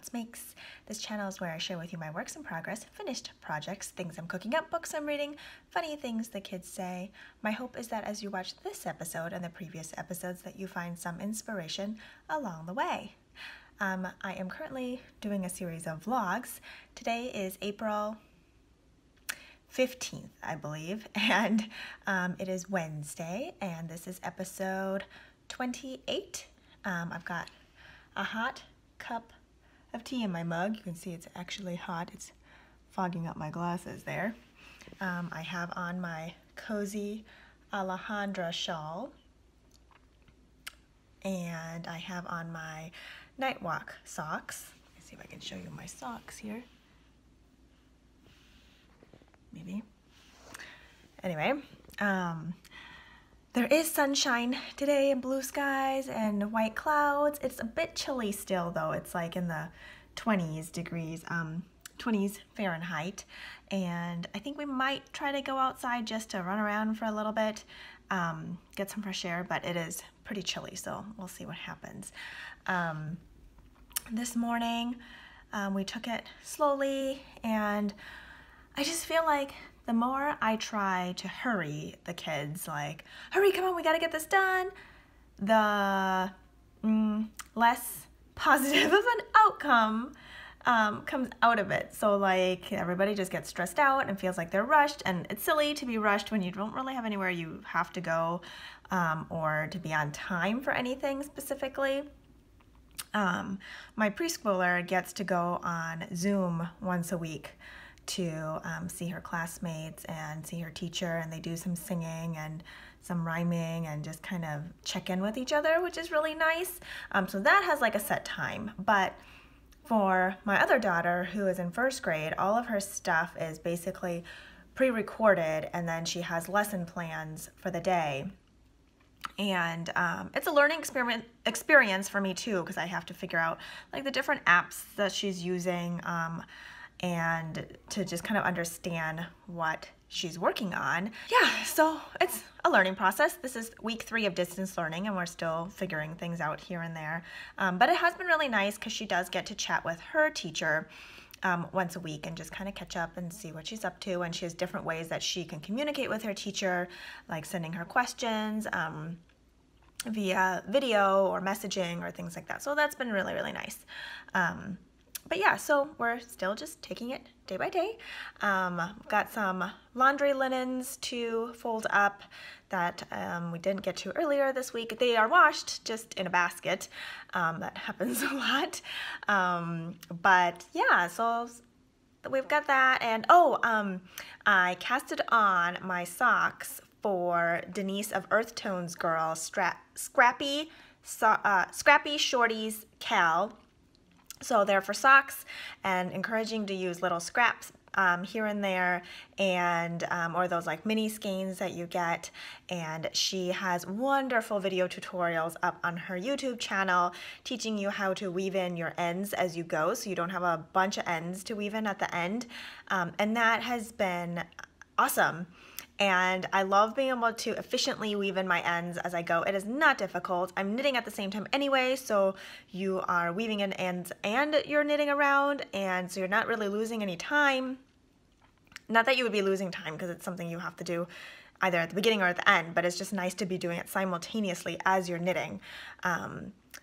Lots Makes. This channel is where I share with you my works in progress, finished projects, things I'm cooking up, books I'm reading, funny things the kids say. My hope is that as you watch this episode and the previous episodes that you find some inspiration along the way. I am currently doing a series of vlogs. Today is April 15th, I believe, and it is Wednesday, and this is episode 28. I've got a hot cup of tea in my mug. You can see it's actually hot. It's fogging up my glasses there. I have on my cozy Alejandra shawl, and I have on my night walk socks. Let's see if I can show you my socks here. Maybe. Anyway, there is sunshine today and blue skies and white clouds. It's a bit chilly still though. It's like in the 20s degrees, 20s Fahrenheit. And I think we might try to go outside just to run around for a little bit, get some fresh air, but it is pretty chilly, so we'll see what happens. This morning, we took it slowly, and I just feel like the more I try to hurry the kids, like, hurry, come on, we gotta get this done, the less positive of an outcome comes out of it. So like everybody just gets stressed out and feels like they're rushed, and it's silly to be rushed when you don't really have anywhere you have to go or to be on time for anything specifically. My preschooler gets to go on Zoom once a week to see her classmates and see her teacher, and they do some singing and some rhyming and just kind of check in with each other, which is really nice. So that has like a set time. But for my other daughter, who is in first grade, all of her stuff is basically pre-recorded, and then she has lesson plans for the day. And it's a learning experience for me too, because I have to figure out like the different apps that she's using and to just kind of understand what she's working on. Yeah, so it's a learning process. This is week 3 of distance learning, and we're still figuring things out here and there. But it has been really nice because she does get to chat with her teacher once a week and just kind of catch up and see what she's up to. And she has different ways that she can communicate with her teacher, like sending her questions via video or messaging or things like that. So that's been really, really nice. But yeah, so we're still just taking it day by day. Got some laundry linens to fold up that we didn't get to earlier this week. They are washed just in a basket. That happens a lot. But yeah, so we've got that. And I casted on my socks for Denise of Earth Tones Girl, Scrappy Shorties Cal. So they're for socks, and encouraging to use little scraps here and there, and or those like mini skeins that you get. And she has wonderful video tutorials up on her YouTube channel teaching you how to weave in your ends as you go, so you don't have a bunch of ends to weave in at the end. And that has been awesome. And I love being able to efficiently weave in my ends as I go. It is not difficult. I'm knitting at the same time anyway, so you are weaving in ends and you're knitting around, and so you're not really losing any time. Not that you would be losing time, because it's something you have to do either at the beginning or at the end, but it's just nice to be doing it simultaneously as you're knitting.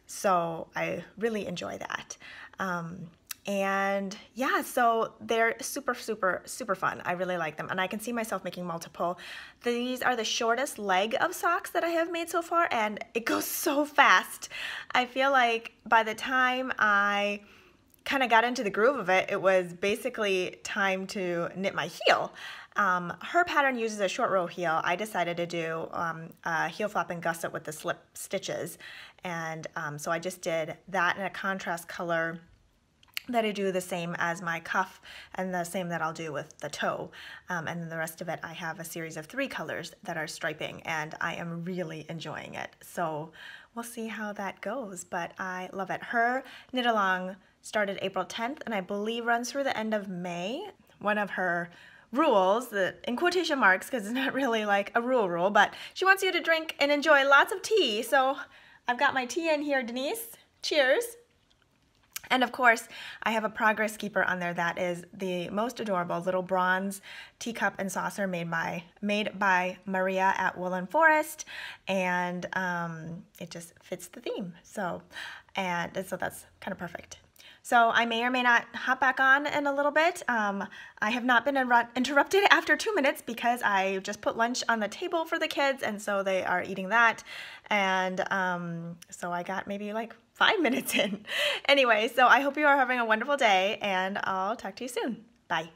So I really enjoy that. And yeah, so they're super, super, super fun. I really like them, and I can see myself making multiple. These are the shortest leg of socks that I have made so far, and it goes so fast. I feel like by the time I kind of got into the groove of it, it was basically time to knit my heel. Her pattern uses a short row heel. I decided to do a heel flap and gusset with the slip stitches, and so I just did that in a contrast color that I do the same as my cuff, and the same that I'll do with the toe. And then the rest of it, I have a series of 3 colors that are striping, and I am really enjoying it. So we'll see how that goes, but I love it. Her knit along started April 10th, and I believe runs through the end of May. One of her rules, in quotation marks, because it's not really like a rule, but she wants you to drink and enjoy lots of tea. So I've got my tea in here, Denise. Cheers. And of course, I have a progress keeper on there that is the most adorable little bronze teacup and saucer made by Maria at Woollen Forest, and it just fits the theme. So that's kind of perfect. So I may or may not hop back on in a little bit. I have not been interrupted after 2 minutes because I just put lunch on the table for the kids, and so they are eating that. And so I got maybe like 5 minutes in. Anyway, so I hope you are having a wonderful day, and I'll talk to you soon. Bye.